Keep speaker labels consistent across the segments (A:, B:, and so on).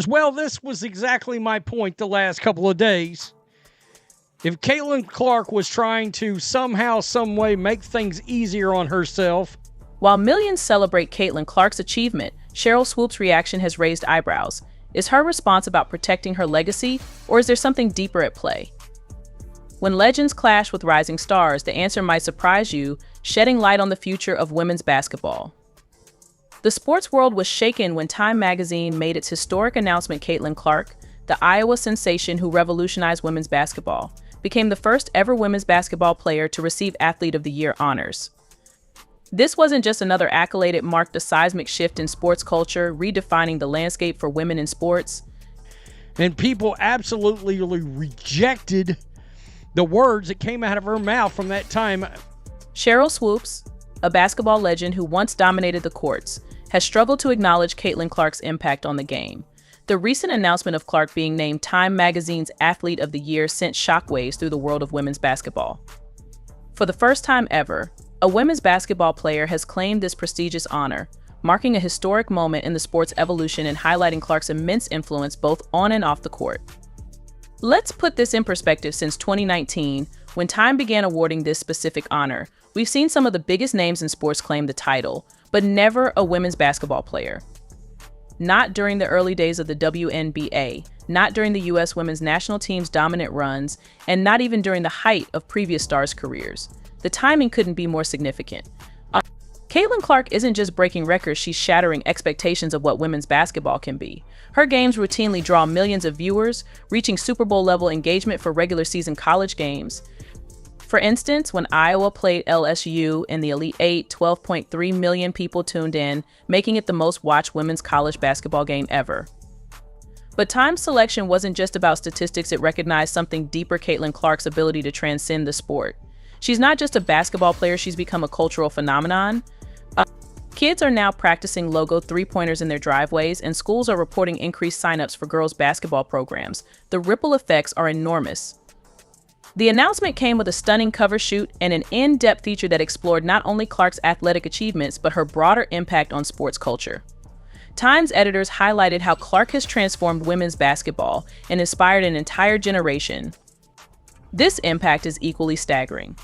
A: supporters. Well, this was exactly my point the last couple of days. If Caitlin Clark was trying to somehow, some way make things easier on herself.
B: While millions celebrate Caitlin Clark's achievement, Sheryl Swoopes' reaction has raised eyebrows. Is her response about protecting her legacy, or is there something deeper at play? When legends clash with rising stars, the answer might surprise you, shedding light on the future of women's basketball. The sports world was shaken when Time magazine made its historic announcement. Caitlin Clark, the Iowa sensation who revolutionized women's basketball, became the first ever women's basketball player to receive Athlete of the Year honors. This wasn't just another accolade, it marked a seismic shift in sports culture, redefining the landscape for women in sports.
A: And people absolutely rejected the words that came out of her mouth from that time.
B: Sheryl Swoopes, a basketball legend who once dominated the courts, has struggled to acknowledge Caitlin Clark's impact on the game. The recent announcement of Clark being named Time magazine's Athlete of the Year sent shockwaves through the world of women's basketball. For the first time ever, a women's basketball player has claimed this prestigious honor, marking a historic moment in the sport's evolution and highlighting Clark's immense influence both on and off the court. Let's put this in perspective. Since 2019, when Time began awarding this specific honor, we've seen some of the biggest names in sports claim the title, but never a women's basketball player. Not during the early days of the WNBA, not during the U.S. women's national team's dominant runs, and not even during the height of previous stars' careers. The timing couldn't be more significant. Caitlin Clark isn't just breaking records, she's shattering expectations of what women's basketball can be. Her games routinely draw millions of viewers, reaching Super Bowl-level engagement for regular season college games. For instance, when Iowa played LSU in the Elite Eight, 12.3 million people tuned in, making it the most-watched women's college basketball game ever. But Time's selection wasn't just about statistics, it recognized something deeper: Caitlin Clark's ability to transcend the sport. She's not just a basketball player, she's become a cultural phenomenon. Kids are now practicing logo three-pointers in their driveways, and schools are reporting increased signups for girls' basketball programs. The ripple effects are enormous. The announcement came with a stunning cover shoot and an in-depth feature that explored not only Clark's athletic achievements, but her broader impact on sports culture. Time's editors highlighted how Clark has transformed women's basketball and inspired an entire generation. This impact is equally staggering.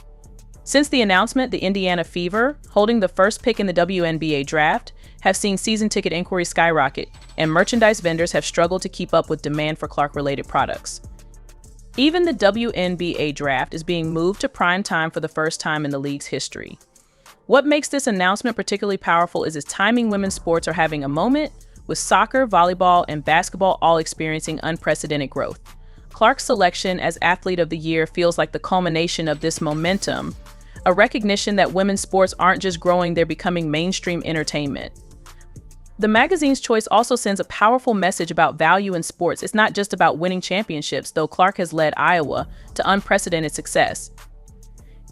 B: Since the announcement, the Indiana Fever, holding the first pick in the WNBA draft, have seen season ticket inquiries skyrocket, and merchandise vendors have struggled to keep up with demand for Clark-related products. Even the WNBA draft is being moved to prime time for the first time in the league's history. What makes this announcement particularly powerful is its timing. Women's sports are having a moment, with soccer, volleyball, and basketball all experiencing unprecedented growth. Clark's selection as Athlete of the Year feels like the culmination of this momentum, a recognition that women's sports aren't just growing, they're becoming mainstream entertainment. The magazine's choice also sends a powerful message about value in sports. It's not just about winning championships, though Clark has led Iowa to unprecedented success.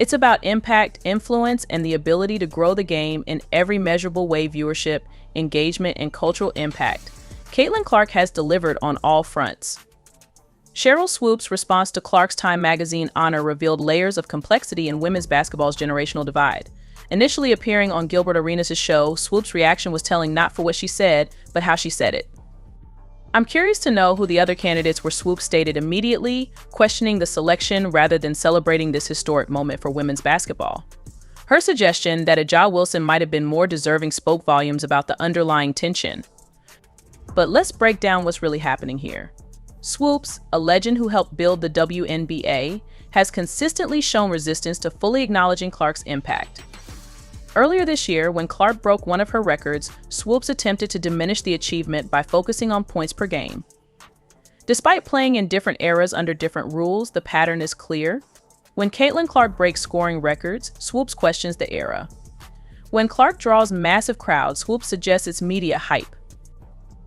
B: It's about impact, influence, and the ability to grow the game in every measurable way: viewership, engagement, and cultural impact. Caitlin Clark has delivered on all fronts. Sheryl Swoopes' response to Clark's Time magazine honor revealed layers of complexity in women's basketball's generational divide. Initially appearing on Gilbert Arenas' show, Swoopes' reaction was telling, not for what she said, but how she said it. I'm curious to know who the other candidates were. Swoopes stated immediately, questioning the selection rather than celebrating this historic moment for women's basketball. Her suggestion that Aja Wilson might have been more deserving spoke volumes about the underlying tension. But let's break down what's really happening here. Swoopes, a legend who helped build the WNBA, has consistently shown resistance to fully acknowledging Clark's impact. Earlier this year, when Clark broke one of her records, Swoopes attempted to diminish the achievement by focusing on points per game. Despite playing in different eras under different rules, the pattern is clear. When Caitlin Clark breaks scoring records, Swoopes questions the era. When Clark draws massive crowds, Swoopes suggests it's media hype.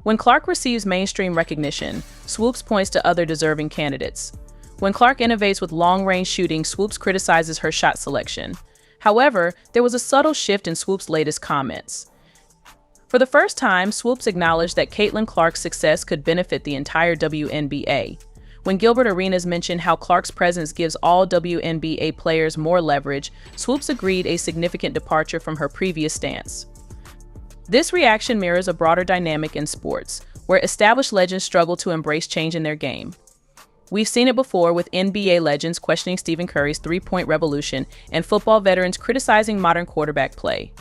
B: When Clark receives mainstream recognition, Swoopes points to other deserving candidates. When Clark innovates with long-range shooting, Swoopes criticizes her shot selection. However, there was a subtle shift in Swoopes' latest comments. For the first time, Swoopes acknowledged that Caitlin Clark's success could benefit the entire WNBA. When Gilbert Arenas mentioned how Clark's presence gives all WNBA players more leverage, Swoopes agreed, a significant departure from her previous stance. This reaction mirrors a broader dynamic in sports. where established legends struggle to embrace change in their game. We've seen it before with NBA legends questioning Stephen Curry's three-point revolution and football veterans criticizing modern quarterback play.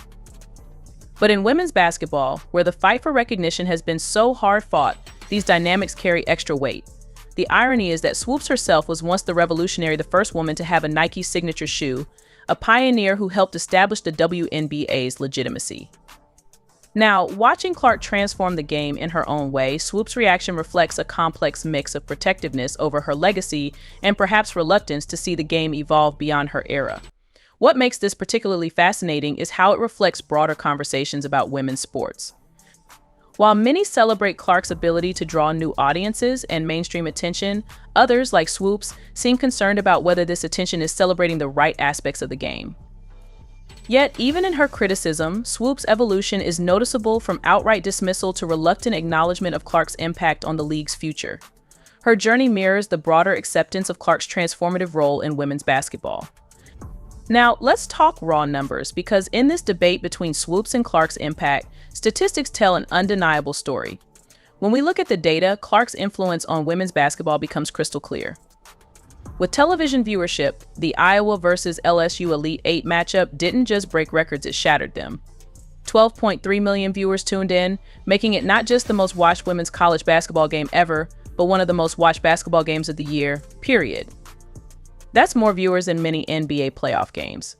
B: But in women's basketball, where the fight for recognition has been so hard-fought, these dynamics carry extra weight. The irony is that Swoops herself was once the revolutionary, the first woman to have a Nike signature shoe, a pioneer who helped establish the WNBA's legitimacy. Now, watching Clark transform the game in her own way, Swoops' reaction reflects a complex mix of protectiveness over her legacy and perhaps reluctance to see the game evolve beyond her era. What makes this particularly fascinating is how it reflects broader conversations about women's sports. While many celebrate Clark's ability to draw new audiences and mainstream attention, others, like Swoops, seem concerned about whether this attention is celebrating the right aspects of the game. Yet, even in her criticism, Swoops' evolution is noticeable from outright dismissal to reluctant acknowledgement of Clark's impact on the league's future. Her journey mirrors the broader acceptance of Clark's transformative role in women's basketball. Now, let's talk raw numbers, because in this debate between Swoops and Clark's impact, statistics tell an undeniable story. When we look at the data, Clark's influence on women's basketball becomes crystal clear. With television viewership, the Iowa versus LSU Elite 8 matchup didn't just break records, it shattered them. 12.3 million viewers tuned in, making it not just the most watched women's college basketball game ever, but one of the most watched basketball games of the year, period. That's more viewers than many NBA playoff games.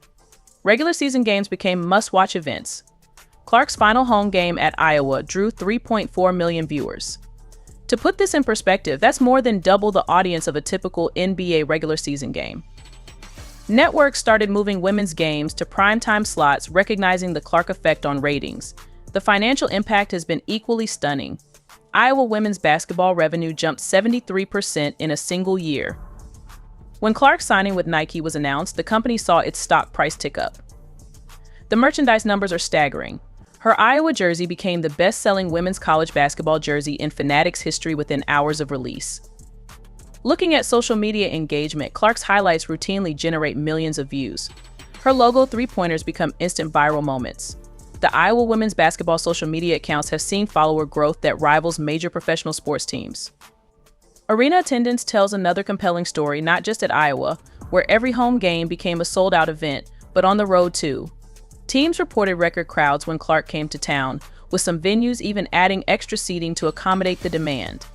B: Regular season games became must-watch events. Clark's final home game at Iowa drew 3.4 million viewers. To put this in perspective, that's more than double the audience of a typical NBA regular season game. Networks started moving women's games to primetime slots, recognizing the Clark effect on ratings. The financial impact has been equally stunning. Iowa women's basketball revenue jumped 73% in a single year. When Clark's signing with Nike was announced, the company saw its stock price tick up. The merchandise numbers are staggering. Her Iowa jersey became the best-selling women's college basketball jersey in Fanatics history within hours of release. Looking at social media engagement, Clark's highlights routinely generate millions of views. Her logo three-pointers become instant viral moments. The Iowa women's basketball social media accounts have seen follower growth that rivals major professional sports teams. Arena attendance tells another compelling story, not just at Iowa, where every home game became a sold-out event, but on the road too. Teams reported record crowds when Clark came to town, with some venues even adding extra seating to accommodate the demand.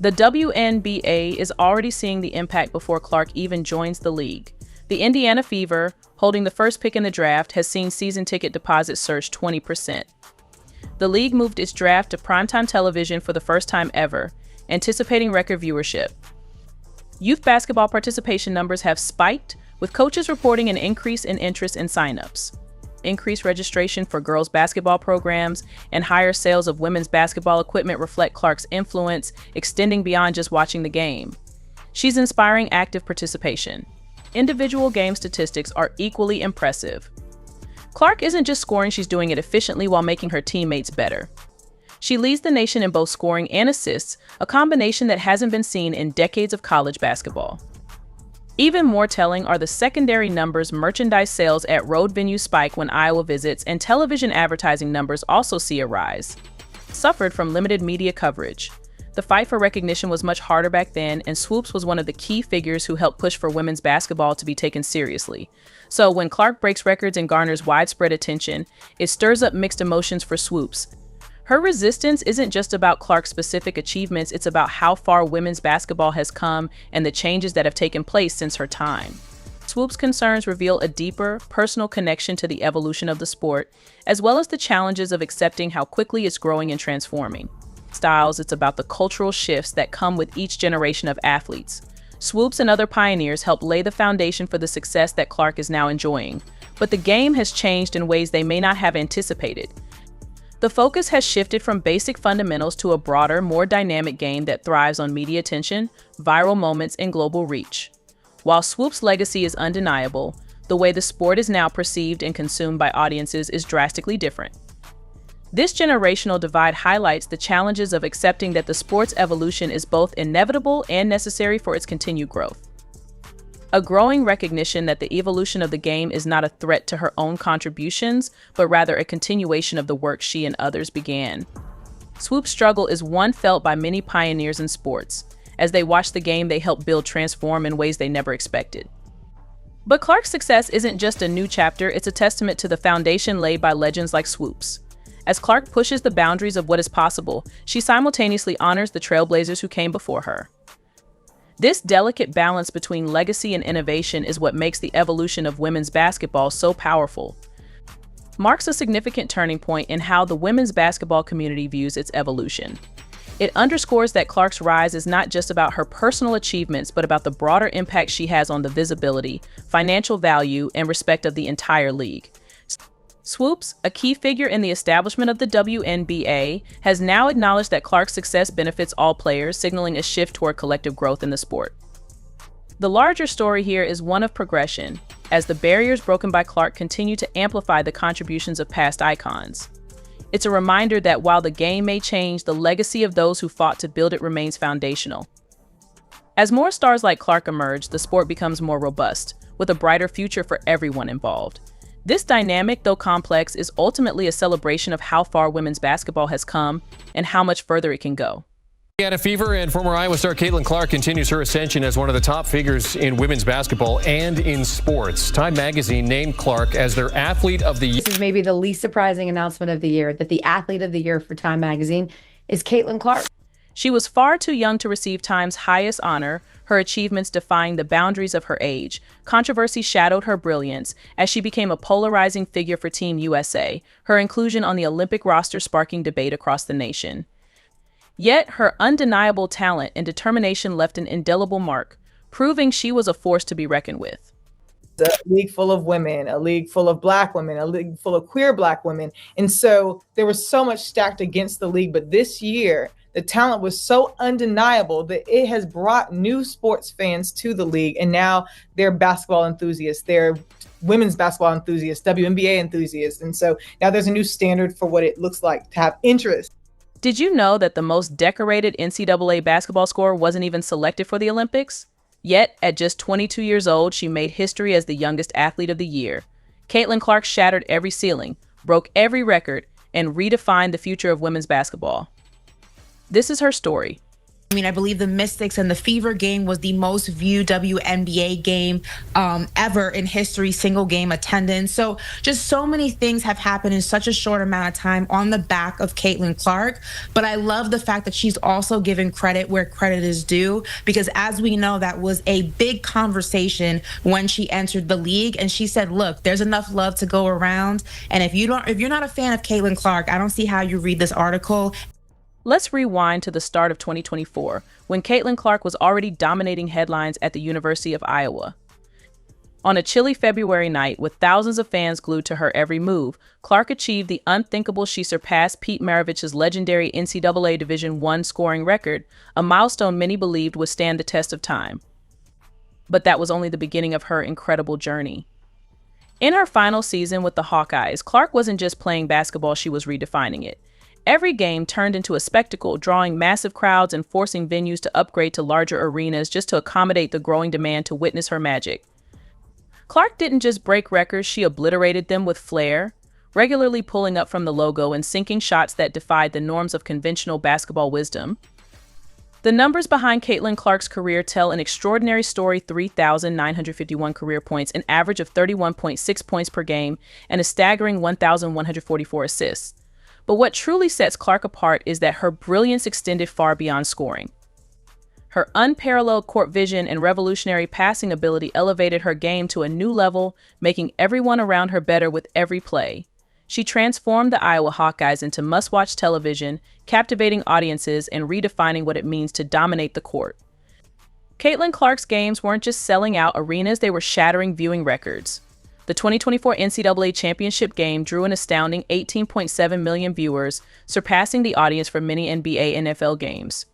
B: The WNBA is already seeing the impact before Clark even joins the league. The Indiana Fever, holding the first pick in the draft, has seen season ticket deposits surge 20%. The league moved its draft to primetime television for the first time ever, anticipating record viewership. Youth basketball participation numbers have spiked, with coaches reporting an increase in interest in signups. Increased registration for girls' basketball programs and higher sales of women's basketball equipment reflect Clark's influence, extending beyond just watching the game. She's inspiring active participation. Individual game statistics are equally impressive. Clark isn't just scoring, she's doing it efficiently while making her teammates better. She leads the nation in both scoring and assists, a combination that hasn't been seen in decades of college basketball. Even more telling are the secondary numbers. Merchandise sales at road venues spike when Iowa visits, and television advertising numbers also see a rise. Suffered from limited media coverage. The fight for recognition was much harder back then, and Swoops was one of the key figures who helped push for women's basketball to be taken seriously. So when Clark breaks records and garners widespread attention, it stirs up mixed emotions for Swoops. Her resistance isn't just about Clark's specific achievements, it's about how far women's basketball has come and the changes that have taken place since her time. Swoops' concerns reveal a deeper, personal connection to the evolution of the sport, as well as the challenges of accepting how quickly it's growing and transforming. Styles, it's about the cultural shifts that come with each generation of athletes. Swoops and other pioneers helped lay the foundation for the success that Clark is now enjoying, but the game has changed in ways they may not have anticipated. The focus has shifted from basic fundamentals to a broader, more dynamic game that thrives on media attention, viral moments, and global reach. While Swoops' legacy is undeniable, the way the sport is now perceived and consumed by audiences is drastically different. This generational divide highlights the challenges of accepting that the sport's evolution is both inevitable and necessary for its continued growth. A growing recognition that the evolution of the game is not a threat to her own contributions, but rather a continuation of the work she and others began. Swoop's struggle is one felt by many pioneers in sports. As they watch the game, they help build transform in ways they never expected. But Clark's success isn't just a new chapter, it's a testament to the foundation laid by legends like Swoops. As Clark pushes the boundaries of what is possible, she simultaneously honors the trailblazers who came before her. This delicate balance between legacy and innovation is what makes the evolution of women's basketball so powerful. Marks a significant turning point in how the women's basketball community views its evolution. It underscores that Clark's rise is not just about her personal achievements, but about the broader impact she has on the visibility, financial value, and respect of the entire league. Swoops, a key figure in the establishment of the WNBA, has now acknowledged that Clark's success benefits all players, signaling a shift toward collective growth in the sport. The larger story here is one of progression, as the barriers broken by Clark continue to amplify the contributions of past icons. It's a reminder that while the game may change, the legacy of those who fought to build it remains foundational. As more stars like Clark emerge, the sport becomes more robust, with a brighter future for everyone involved. This dynamic, though complex, is ultimately a celebration of how far women's basketball has come and how much further it can go.
C: Indiana fever, and former Iowa star Caitlin Clark continues her ascension as one of the top figures in women's basketball and in sports. Time magazine named Clark as their athlete of the year.
D: This is maybe the least surprising announcement of the year, that the athlete of the year for Time magazine is Caitlin Clark.
B: She was far too young to receive Time's highest honor, her achievements defying the boundaries of her age. Controversy shadowed her brilliance as she became a polarizing figure for Team USA, her inclusion on the Olympic roster sparking debate across the nation. Yet her undeniable talent and determination left an indelible mark, proving she was a force to be reckoned with.
E: A league full of women, a league full of Black women, a league full of queer Black women. And so there was so much stacked against the league. But this year, the talent was so undeniable that it has brought new sports fans to the league. And now they're basketball enthusiasts, they're women's basketball enthusiasts, WNBA enthusiasts. And so now there's a new standard for what it looks like to have interest.
B: Did you know that the most decorated NCAA basketball scorer wasn't even selected for the Olympics? Yet, at just 22 years old, she made history as the youngest athlete of the year. Caitlin Clark shattered every ceiling, broke every record, and redefined the future of women's basketball. This is her story.
F: I mean, I believe the Mystics and the Fever game was the most viewed WNBA game ever in history, single game attendance. So just so many things have happened in such a short amount of time on the back of Caitlin Clark. But I love the fact that she's also given credit where credit is due, because as we know, that was a big conversation when she entered the league. And she said, look, there's enough love to go around. And if you're not a fan of Caitlin Clark, I don't see how you read this article.
B: Let's rewind to the start of 2024, when Caitlin Clark was already dominating headlines at the University of Iowa. On a chilly February night, with thousands of fans glued to her every move, Clark achieved the unthinkable. She surpassed Pete Maravich's legendary NCAA Division I scoring record, a milestone many believed would stand the test of time. But that was only the beginning of her incredible journey. In her final season with the Hawkeyes, Clark wasn't just playing basketball, she was redefining it. Every game turned into a spectacle, drawing massive crowds and forcing venues to upgrade to larger arenas just to accommodate the growing demand to witness her magic. Clark didn't just break records, she obliterated them with flair, regularly pulling up from the logo and sinking shots that defied the norms of conventional basketball wisdom. The numbers behind Caitlin Clark's career tell an extraordinary story: 3,951 career points, an average of 31.6 points per game, and a staggering 1,144 assists. But what truly sets Clark apart is that her brilliance extended far beyond scoring. Her unparalleled court vision and revolutionary passing ability elevated her game to a new level, making everyone around her better with every play. She transformed the Iowa Hawkeyes into must-watch television, captivating audiences and redefining what it means to dominate the court. Caitlin Clark's games weren't just selling out arenas, they were shattering viewing records. The 2024 NCAA Championship game drew an astounding 18.7 million viewers, surpassing the audience for many NBA and NFL games.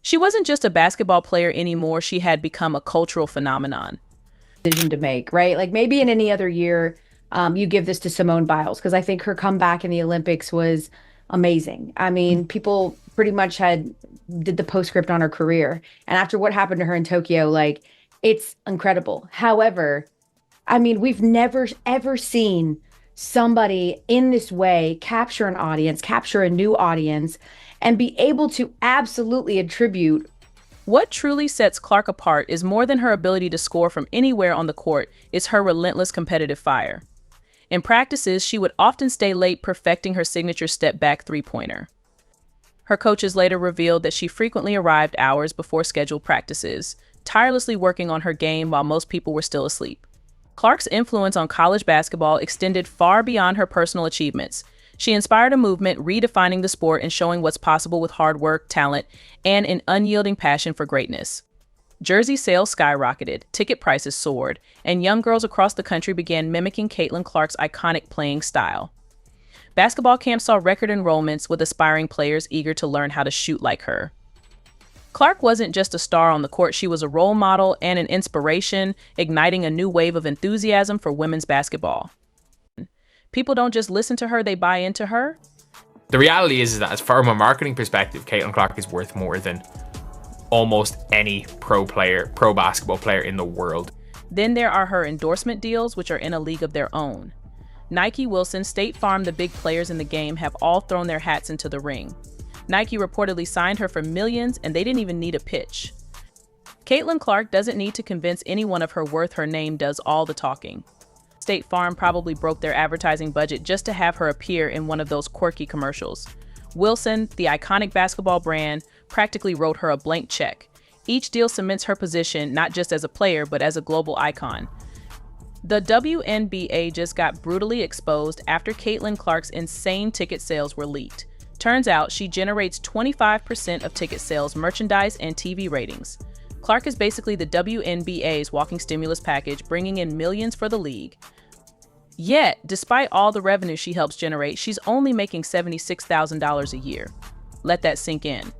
B: She wasn't just a basketball player anymore, she had become a cultural phenomenon.
D: Decision to make, right? Like maybe in any other year, you give this to Simone Biles, because I think her comeback in the Olympics was amazing. I mean, people pretty much did the postscript on her career. And after what happened to her in Tokyo, like, it's incredible. However, I mean, we've never, ever seen somebody in this way capture an audience, capture a new audience, and be able to absolutely attribute.
B: What truly sets Clark apart is more than her ability to score from anywhere on the court, it's her relentless competitive fire. In practices, she would often stay late perfecting her signature step-back three-pointer. Her coaches later revealed that she frequently arrived hours before scheduled practices, tirelessly working on her game while most people were still asleep. Clark's influence on college basketball extended far beyond her personal achievements. She inspired a movement redefining the sport and showing what's possible with hard work, talent, and an unyielding passion for greatness. Jersey sales skyrocketed, ticket prices soared, and young girls across the country began mimicking Caitlin Clark's iconic playing style. Basketball camps saw record enrollments with aspiring players eager to learn how to shoot like her. Clark wasn't just a star on the court, she was a role model and an inspiration, igniting a new wave of enthusiasm for women's basketball. People don't just listen to her, they buy into her.
G: The reality is that from a marketing perspective, Caitlin Clark is worth more than almost any pro basketball player in the world.
B: Then there are her endorsement deals, which are in a league of their own. Nike, Wilson, State Farm, the big players in the game have all thrown their hats into the ring. Nike reportedly signed her for millions, and they didn't even need a pitch. Caitlin Clark doesn't need to convince anyone of her worth, her name does all the talking. State Farm probably broke their advertising budget just to have her appear in one of those quirky commercials. Wilson, the iconic basketball brand, practically wrote her a blank check. Each deal cements her position not just as a player, but as a global icon. The WNBA just got brutally exposed after Caitlin Clark's insane ticket sales were leaked. Turns out she generates 25% of ticket sales, merchandise, and TV ratings. Clark is basically the WNBA's walking stimulus package, bringing in millions for the league. Yet, despite all the revenue she helps generate, she's only making $76,000 a year. Let that sink in.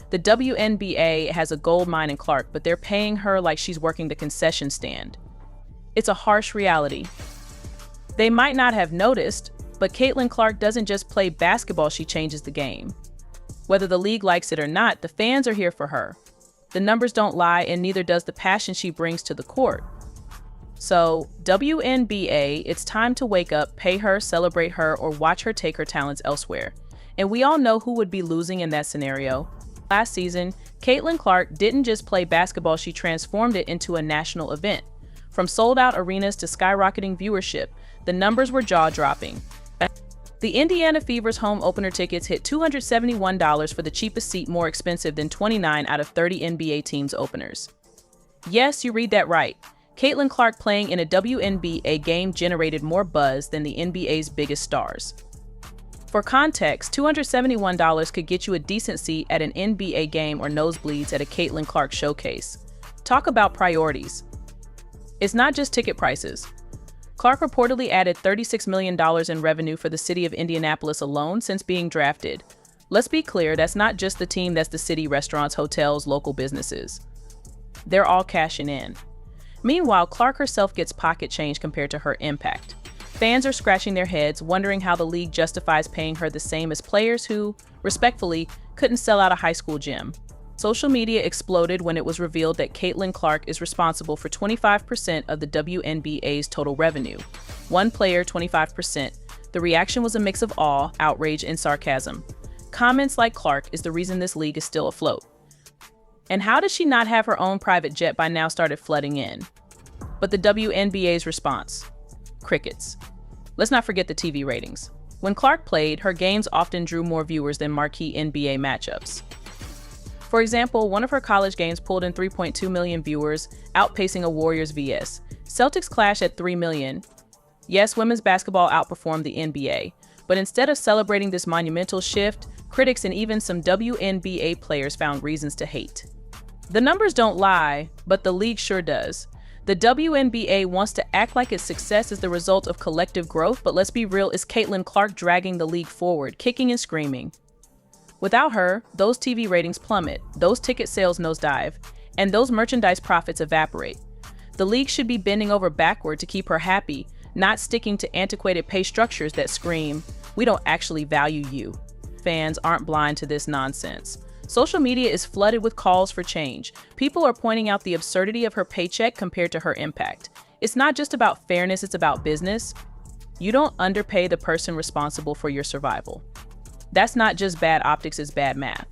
B: The WNBA has a gold mine in Clark, but they're paying her like she's working the concession stand. It's a harsh reality. They might not have noticed, but Caitlin Clark doesn't just play basketball, she changes the game. Whether the league likes it or not, the fans are here for her. The numbers don't lie, and neither does the passion she brings to the court. So, WNBA, it's time to wake up, pay her, celebrate her, or watch her take her talents elsewhere. And we all know who would be losing in that scenario. Last season, Caitlin Clark didn't just play basketball, she transformed it into a national event. From sold-out arenas to skyrocketing viewership, the numbers were jaw-dropping. The Indiana Fever's home opener tickets hit $271 for the cheapest seat, more expensive than 29 out of 30 NBA teams' openers. Yes, you read that right. Caitlin Clark playing in a WNBA game generated more buzz than the NBA's biggest stars. For context, $271 could get you a decent seat at an NBA game or nosebleeds at a Caitlin Clark showcase. Talk about priorities. It's not just ticket prices. Clark reportedly added $36 million in revenue for the city of Indianapolis alone since being drafted. Let's be clear, that's not just the team, that's the city, restaurants, hotels, local businesses. They're all cashing in. Meanwhile, Clark herself gets pocket change compared to her impact. Fans are scratching their heads, wondering how the league justifies paying her the same as players who, respectfully, couldn't sell out a high school gym. Social media exploded when it was revealed that Caitlin Clark is responsible for 25% of the WNBA's total revenue. One player, 25%. The reaction was a mix of awe, outrage, and sarcasm. Comments like "Clark is the reason this league is still afloat." And how does she not have her own private jet by now started flooding in? But the WNBA's response? Crickets. Let's not forget the TV ratings. When Clark played, her games often drew more viewers than marquee NBA matchups. For example, one of her college games pulled in 3.2 million viewers, outpacing a Warriors vs. Celtics clash at 3 million. Yes, women's basketball outperformed the NBA, but instead of celebrating this monumental shift, critics and even some WNBA players found reasons to hate. The numbers don't lie, but the league sure does. The WNBA wants to act like its success is the result of collective growth, but let's be real, it's Caitlin Clark dragging the league forward, kicking and screaming. Without her, those TV ratings plummet, those ticket sales nosedive, and those merchandise profits evaporate. The league should be bending over backward to keep her happy, not sticking to antiquated pay structures that scream, "We don't actually value you." Fans aren't blind to this nonsense. Social media is flooded with calls for change. People are pointing out the absurdity of her paycheck compared to her impact. It's not just about fairness, it's about business. You don't underpay the person responsible for your survival. That's not just bad optics, it's bad math.